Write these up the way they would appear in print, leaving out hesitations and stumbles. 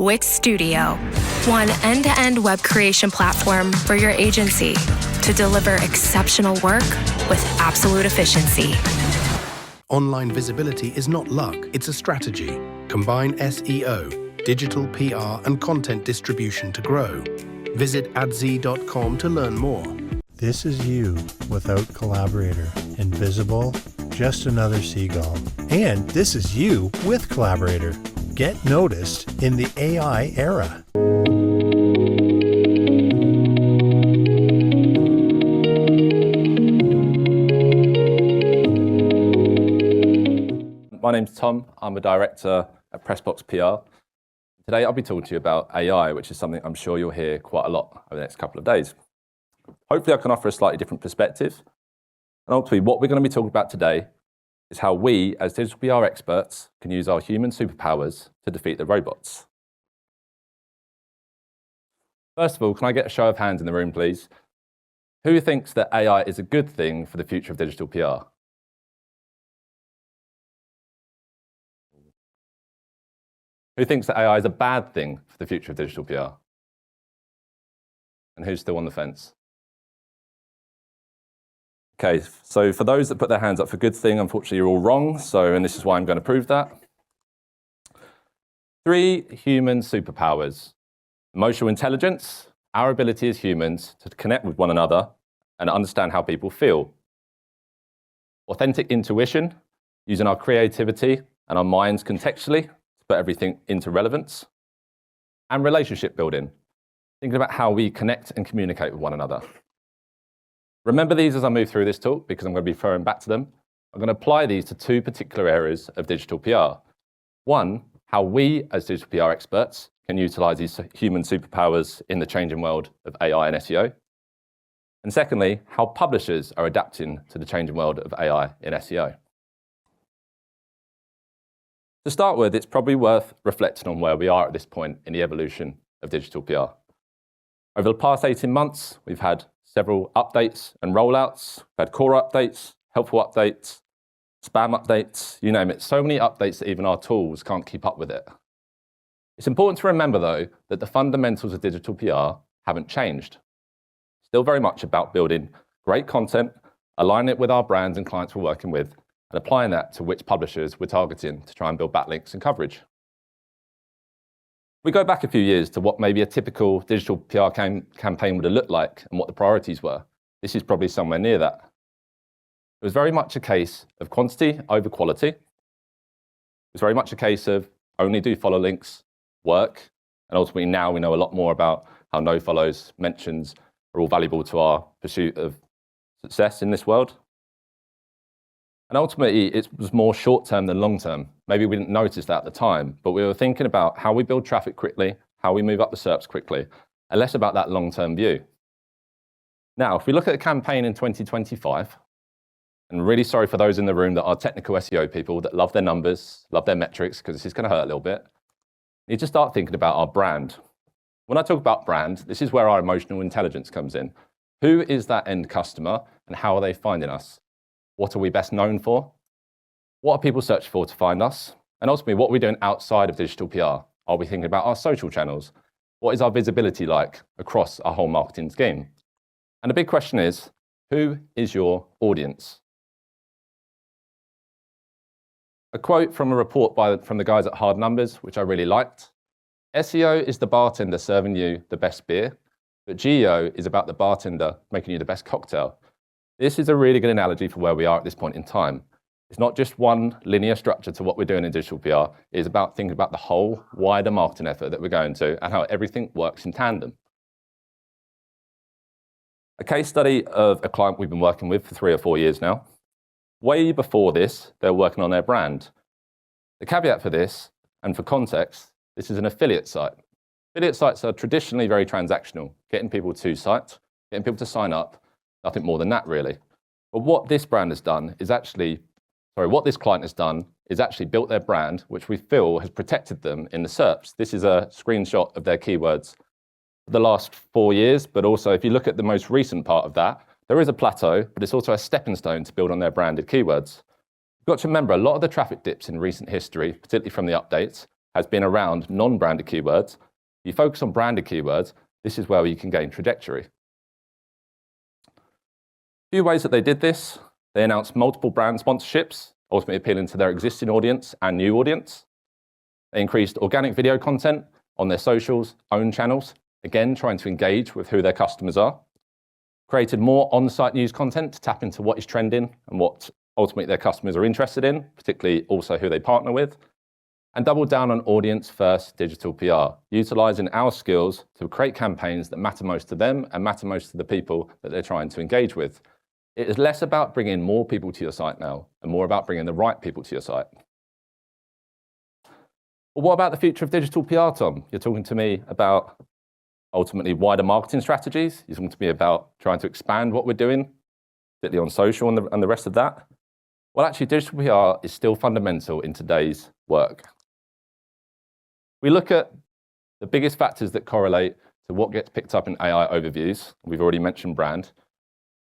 Wix Studio, one end-to-end web creation platform for your agency to deliver exceptional work with absolute efficiency. Online visibility is not luck, it's a strategy. Combine SEO, digital PR, and content distribution to grow. Visit adz.com to learn more. This is you without Collaborator. Invisible, just another seagull. And this is you with Collaborator. Get noticed in the AI era. My name's Tom. I'm a director at Pressbox PR. Today I'll be talking to you about AI, which is something I'm sure you'll hear quite a lot over the next couple of days. Hopefully I can offer a slightly different perspective. And ultimately what we're going to be talking about today is how we, as digital PR experts, can use our human superpowers to defeat the robots. First of all, can I get a show of hands in the room, please? Who thinks that AI is a good thing for the future of digital PR? Who thinks that AI is a bad thing for the future of digital PR? And who's still on the fence? Okay, so for those that put their hands up for good thing, unfortunately you're all wrong, and this is why I'm going to prove that. 3 human superpowers. Emotional intelligence, our ability as humans to connect with one another and understand how people feel. Authentic intuition, using our creativity and our minds contextually to put everything into relevance. And relationship building, thinking about how we connect and communicate with one another. Remember these as I move through this talk because I'm going to be referring back to them. I'm going to apply these to 2 particular areas of digital PR. One, how we as digital PR experts can utilize these human superpowers in the changing world of AI and SEO. And secondly, how publishers are adapting to the changing world of AI in SEO. To start with, it's probably worth reflecting on where we are at this point in the evolution of digital PR. Over the past 18 months, we've had several updates and rollouts. We've had core updates, helpful updates, spam updates, you name it. So many updates that even our tools can't keep up with it. It's important to remember, though, that the fundamentals of digital PR haven't changed. Still very much about building great content, aligning it with our brands and clients we're working with, and applying that to which publishers we're targeting to try and build backlinks and coverage. We go back a few years to what maybe a typical digital PR campaign would have looked like and what the priorities were. This is probably somewhere near that. It was very much a case of quantity over quality. It was very much a case of only do follow links work. And ultimately now we know a lot more about how no follows, mentions are all valuable to our pursuit of success in this world. And ultimately, it was more short-term than long-term. Maybe we didn't notice that at the time, but we were thinking about how we build traffic quickly, how we move up the SERPs quickly, and less about that long-term view. Now, if we look at the campaign in 2025, and really sorry for those in the room that are technical SEO people that love their numbers, love their metrics, because this is going to hurt a little bit, you need to start thinking about our brand. When I talk about brand, this is where our emotional intelligence comes in. Who is that end customer, and how are they finding us? What are we best known for? What are people searching for to find us? And ultimately, what are we doing outside of digital PR? Are we thinking about our social channels? What is our visibility like across our whole marketing scheme? And the big question is, who is your audience? A quote from a report from the guys at Hard Numbers, which I really liked. SEO is the bartender serving you the best beer, but GEO is about the bartender making you the best cocktail. This is a really good analogy for where we are at this point in time. It's not just one linear structure to what we're doing in digital PR. It's about thinking about the whole wider marketing effort that we're going to and how everything works in tandem. A case study of a client we've been working with for 3 or 4 years now. Way before this, they were working on their brand. The caveat for this, and for context, this is an affiliate site. Affiliate sites are traditionally very transactional, getting people to sites, getting people to sign up, nothing more than that, really. But what this brand has done is what this client has done is actually built their brand, which we feel has protected them in the SERPs. This is a screenshot of their keywords for the last 4 years, but also if you look at the most recent part of that, there is a plateau, but it's also a stepping stone to build on their branded keywords. You've got to remember, a lot of the traffic dips in recent history, particularly from the updates, has been around non-branded keywords. If you focus on branded keywords, this is where you can gain trajectory. A few ways that they did this. They announced multiple brand sponsorships, ultimately appealing to their existing audience and new audience. They increased organic video content on their socials, own channels, again, trying to engage with who their customers are. Created more on-site news content to tap into what is trending and what ultimately their customers are interested in, particularly also who they partner with. And doubled down on audience-first digital PR, utilizing our skills to create campaigns that matter most to them and matter most to the people that they're trying to engage with. It is less about bringing more people to your site now and more about bringing the right people to your site. But what about the future of digital PR, Tom? You're talking to me about ultimately wider marketing strategies. You're talking to me about trying to expand what we're doing, particularly on social and the rest of that. Well, actually, digital PR is still fundamental in today's work. We look at the biggest factors that correlate to what gets picked up in AI overviews. We've already mentioned brand.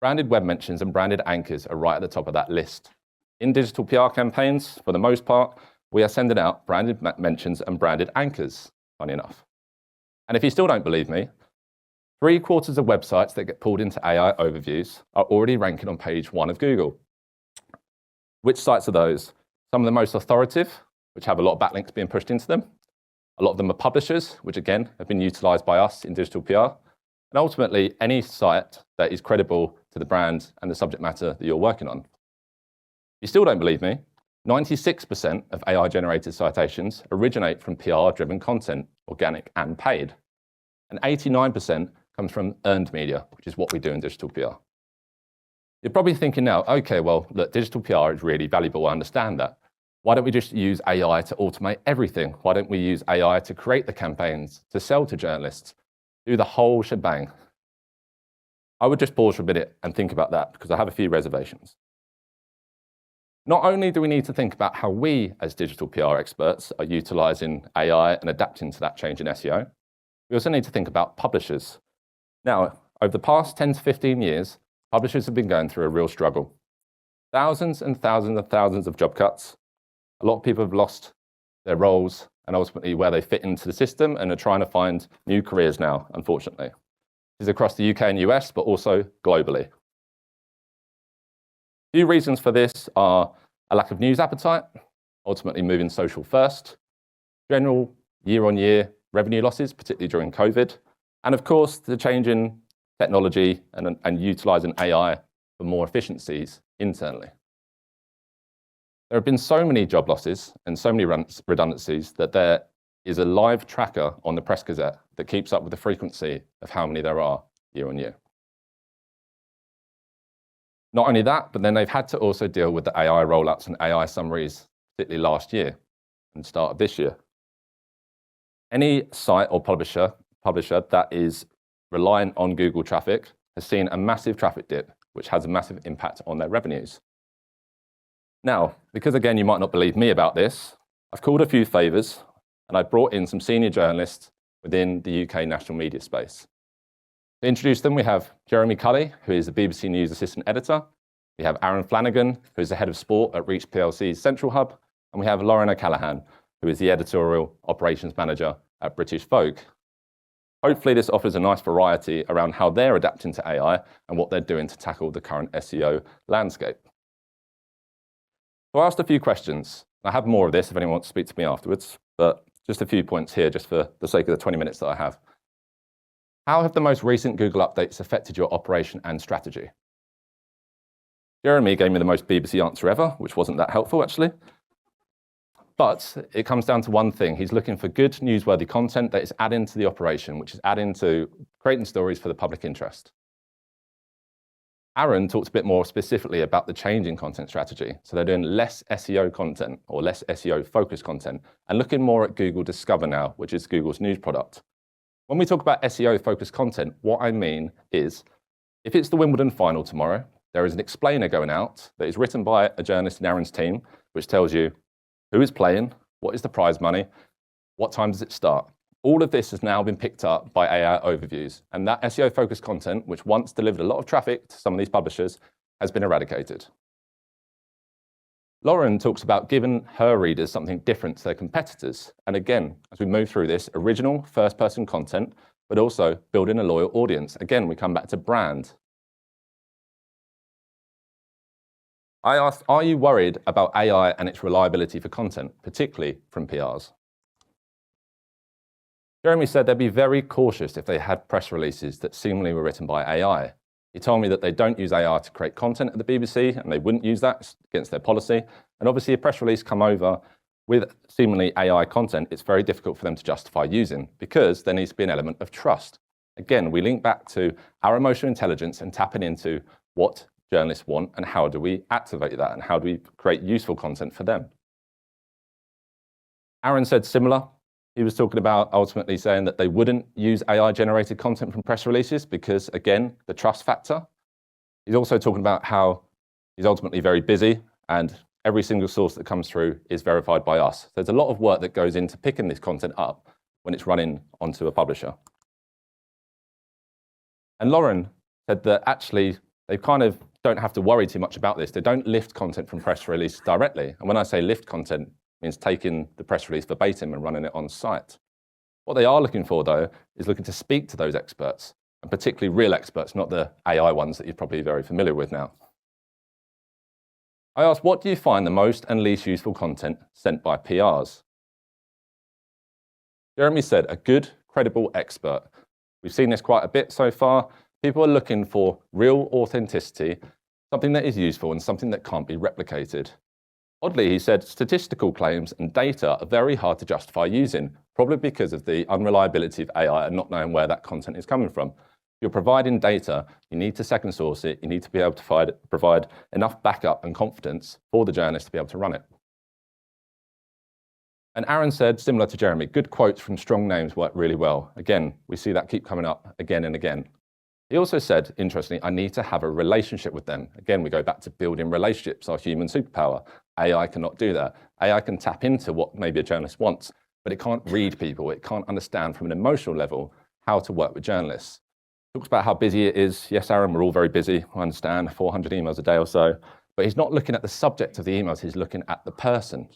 Branded web mentions and branded anchors are right at the top of that list. In digital PR campaigns, for the most part, we are sending out branded mentions and branded anchors, funny enough. And if you still don't believe me, 3/4 of websites that get pulled into AI overviews are already ranking on page 1 of Google. Which sites are those? Some of the most authoritative, which have a lot of backlinks being pushed into them. A lot of them are publishers, which again have been utilized by us in digital PR. And ultimately, any site that is credible to the brand and the subject matter that you're working on. If you still don't believe me, 96% of AI-generated citations originate from PR-driven content, organic and paid. And 89% comes from earned media, which is what we do in digital PR. You're probably thinking now, okay, well, look, digital PR is really valuable, I understand that. Why don't we just use AI to automate everything? Why don't we use AI to create the campaigns, to sell to journalists, do the whole shebang? I would just pause for a minute and think about that because I have a few reservations. Not only do we need to think about how we, as digital PR experts, are utilizing AI and adapting to that change in SEO, we also need to think about publishers. Now, over the past 10 to 15 years, publishers have been going through a real struggle. Thousands and thousands and thousands of job cuts. A lot of people have lost their roles and ultimately where they fit into the system and are trying to find new careers now, unfortunately. This is across the UK and US, but also globally. A few reasons for this are a lack of news appetite, ultimately moving social first, general year-on-year revenue losses, particularly during COVID, and of course, the change in technology and utilizing AI for more efficiencies internally. There have been so many job losses and so many redundancies that there is a live tracker on the Press Gazette that keeps up with the frequency of how many there are year on year. Not only that, but then they've had to also deal with the AI rollouts and AI summaries, particularly last year and start of this year. Any site or publisher that is reliant on Google traffic has seen a massive traffic dip, which has a massive impact on their revenues. Now, because again, you might not believe me about this, I've called a few favors and I brought in some senior journalists within the UK national media space. To introduce them, we have Jeremy Cully, who is the BBC News Assistant Editor. We have Aaron Flanagan, who is the Head of Sport at Reach PLC's Central Hub. And we have Lauren O'Callaghan, who is the Editorial Operations Manager at British Vogue. Hopefully this offers a nice variety around how they're adapting to AI and what they're doing to tackle the current SEO landscape. So I asked a few questions. I have more of this if anyone wants to speak to me afterwards, but just a few points here just for the sake of the 20 minutes that I have. How have the most recent Google updates affected your operation and strategy? Jeremy gave me the most BBC answer ever, which wasn't that helpful actually. But it comes down to one thing. He's looking for good, newsworthy content that is adding to the operation, which is adding to creating stories for the public interest. Aaron talked a bit more specifically about the change in content strategy. So they're doing less SEO content or less SEO-focused content and looking more at Google Discover now, which is Google's news product. When we talk about SEO-focused content, what I mean is if it's the Wimbledon final tomorrow, there is an explainer going out that is written by a journalist in Aaron's team, which tells you who is playing, what is the prize money, what time does it start. All of this has now been picked up by AI overviews, and that SEO-focused content, which once delivered a lot of traffic to some of these publishers, has been eradicated. Lauren talks about giving her readers something different to their competitors. And again, as we move through this, original first-person content, but also building a loyal audience. Again, we come back to brand. I asked, are you worried about AI and its reliability for content, particularly from PRs? Jeremy said they'd be very cautious if they had press releases that seemingly were written by AI. He told me that they don't use AI to create content at the BBC, and they wouldn't use that against their policy. And obviously, a press release come over with seemingly AI content, it's very difficult for them to justify using because there needs to be an element of trust. Again, we link back to our emotional intelligence and tapping into what journalists want and how do we activate that and how do we create useful content for them. Aaron said similar. He was talking about ultimately saying that they wouldn't use AI-generated content from press releases because, again, the trust factor. He's also talking about how he's ultimately very busy and every single source that comes through is verified by us. There's a lot of work that goes into picking this content up when it's running onto a publisher. And Lauren said that actually they kind of don't have to worry too much about this. They don't lift content from press releases directly. And when I say lift content, means taking the press release verbatim and running it on site. What they are looking for, though, is looking to speak to those experts, and particularly real experts, not the AI ones that you're probably very familiar with now. I asked, what do you find the most and least useful content sent by PRs? Jeremy said, a good, credible expert. We've seen this quite a bit so far. People are looking for real authenticity, something that is useful and something that can't be replicated. Oddly, he said statistical claims and data are very hard to justify using, probably because of the unreliability of AI and not knowing where that content is coming from. If you're providing data, you need to second source it, you need to be able to provide enough backup and confidence for the journalist to be able to run it. And Aaron said, similar to Jeremy, good quotes from strong names work really well. Again, we see that keep coming up again and again. He also said, interestingly, I need to have a relationship with them. Again, we go back to building relationships, our human superpower. AI cannot do that. AI can tap into what maybe a journalist wants, but it can't read people. It can't understand from an emotional level how to work with journalists. Talks about how busy it is. Yes, Aaron, we're all very busy. I understand, 400 emails a day or so. But he's not looking at the subject of the emails. He's looking at the person.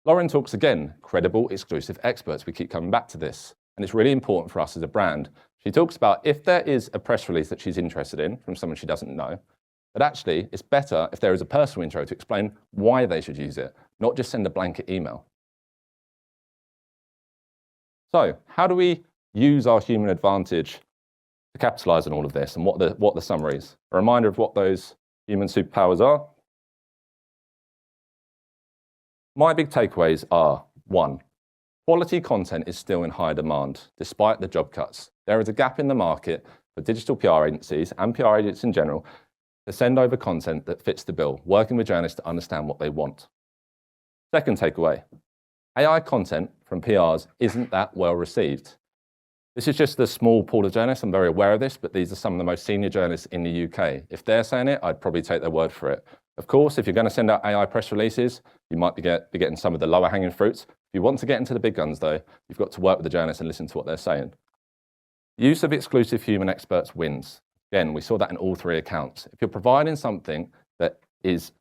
Lauren talks again, credible, exclusive experts. We keep coming back to this. And it's really important for us as a brand. She talks about if there is a press release that she's interested in from someone she doesn't know, but actually it's better if there is a personal intro to explain why they should use it, not just send a blanket email. So how do we use our human advantage to capitalize on all of this and what the summaries? A reminder of what those human superpowers are. My big takeaways are, 1, quality content is still in high demand, despite the job cuts. There is a gap in the market for digital PR agencies and PR agents in general to send over content that fits the bill, working with journalists to understand what they want. Second takeaway, AI content from PRs isn't that well received. This is just a small pool of journalists, I'm very aware of this, but these are some of the most senior journalists in the UK. If they're saying it, I'd probably take their word for it. Of course, if you're going to send out AI press releases, you might be getting some of the lower hanging fruits. If you want to get into the big guns, though, you've got to work with the journalists and listen to what they're saying. Use of exclusive human experts wins. Again, we saw that in all 3 accounts. If you're providing something that is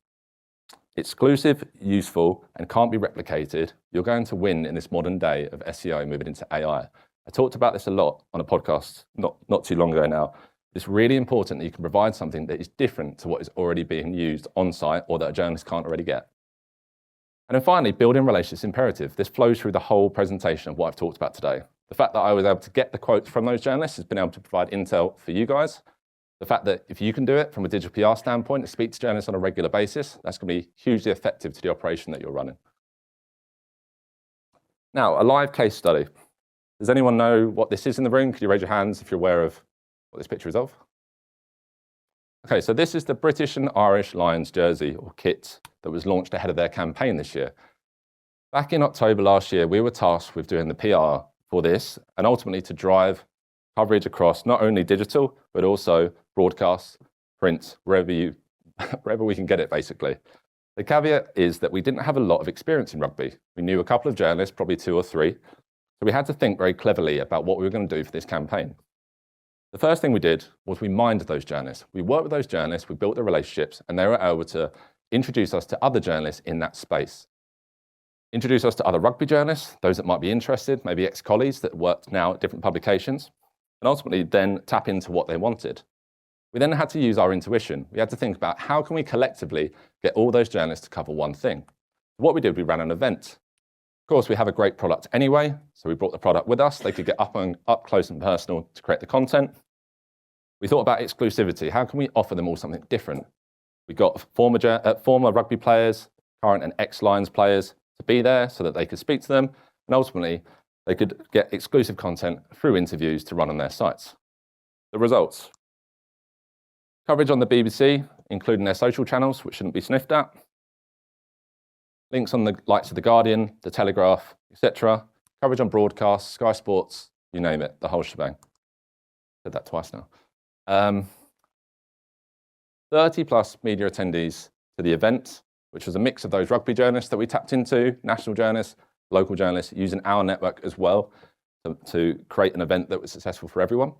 exclusive, useful, and can't be replicated, you're going to win in this modern day of SEO moving into AI. I talked about this a lot on a podcast not too long ago now. It's really important that you can provide something that is different to what is already being used on site or that a journalist can't already get. And then finally, building relationships imperative. This flows through the whole presentation of what I've talked about today. The fact that I was able to get the quotes from those journalists has been able to provide intel for you guys. The fact that if you can do it from a digital PR standpoint and speak to journalists on a regular basis, that's going to be hugely effective to the operation that you're running. Now, a live case study. Does anyone know what this is in the room? Could you raise your hands if you're aware of what this picture is of? Okay, so this is the British and Irish Lions jersey or kit that was launched ahead of their campaign this year. Back in October last year, we were tasked with doing the PR for this and ultimately to drive coverage across not only digital, but also broadcast, print, wherever we can get it, basically. The caveat is that we didn't have a lot of experience in rugby. We knew a couple of journalists, probably 2 or 3, so we had to think very cleverly about what we were going to do for this campaign. The first thing we did was we mined those journalists. We worked with those journalists, we built the relationships, and they were able to introduce us to other journalists in that space. Introduce us to other rugby journalists, those that might be interested, maybe ex-colleagues that worked now at different publications, and ultimately then tap into what they wanted. We then had to use our intuition. We had to think about how can we collectively get all those journalists to cover one thing. What we did, we ran an event. Of course, we have a great product anyway, so we brought the product with us. They could get up close and personal to create the content. We thought about exclusivity. How can we offer them all something different? We got former rugby players, current and ex-Lions players to be there so that they could speak to them, and ultimately they could get exclusive content through interviews to run on their sites. The results. Coverage on the BBC, including their social channels, which shouldn't be sniffed at. Links on the likes of The Guardian, The Telegraph, etc. Coverage on broadcast, Sky Sports, you name it, the whole shebang. Said that twice now. 30 plus media attendees to the event, which was a mix of those rugby journalists that we tapped into, national journalists, local journalists, using our network as well to create an event that was successful for everyone.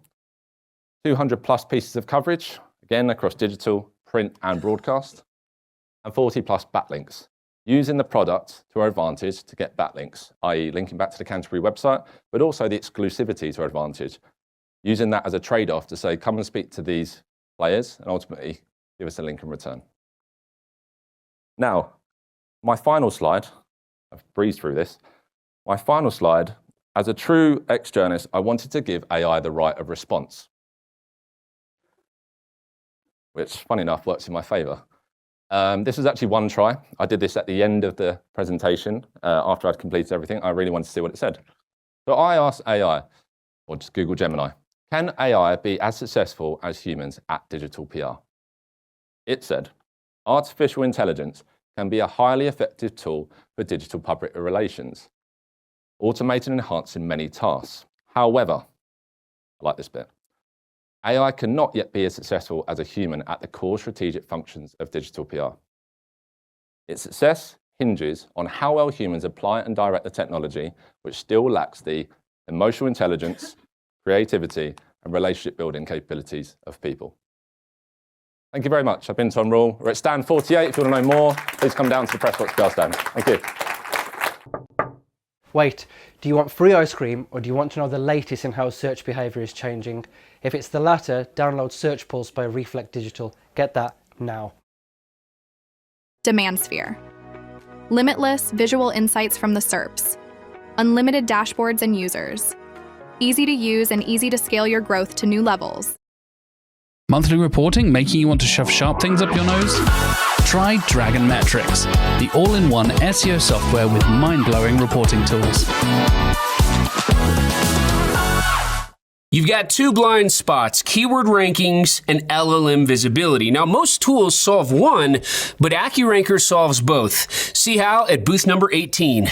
200 plus pieces of coverage, again, across digital, print, and broadcast. And 40 plus backlinks, using the product to our advantage to get backlinks, i.e. linking back to the Canterbury website, but also the exclusivity to our advantage, using that as a trade-off to say, come and speak to these players, and ultimately give us a link in return. Now, my final slide, I've breezed through this. My final slide, as a true ex-journalist, I wanted to give AI the right of response, which, funny enough, works in my favor. This was actually one try. I did this at the end of the presentation after I'd completed everything. I really wanted to see what it said. So I asked AI, or just Google Gemini, can AI be as successful as humans at digital PR? It said, artificial intelligence can be a highly effective tool for digital public relations, automating and enhancing many tasks. However, I like this bit, AI cannot yet be as successful as a human at the core strategic functions of digital PR. Its success hinges on how well humans apply and direct the technology, which still lacks the emotional intelligence, creativity, and relationship building capabilities of people. Thank you very much. I've been Tom Rule. We're at stand 48. If you want to know more, please come down to the Pressbox PR stand. Thank you. Wait, do you want free ice cream, or do you want to know the latest in how search behaviour is changing? If it's the latter, download Search Pulse by Reflect Digital. Get that now. DemandSphere. Limitless visual insights from the SERPs. Unlimited dashboards and users. Easy to use and easy to scale your growth to new levels. Monthly reporting making you want to shove sharp things up your nose? Try Dragon Metrics, the all-in-one SEO software with mind-blowing reporting tools. You've got two blind spots, keyword rankings and LLM visibility. Now, most tools solve one, but AccuRanker solves both. See how at booth number 18.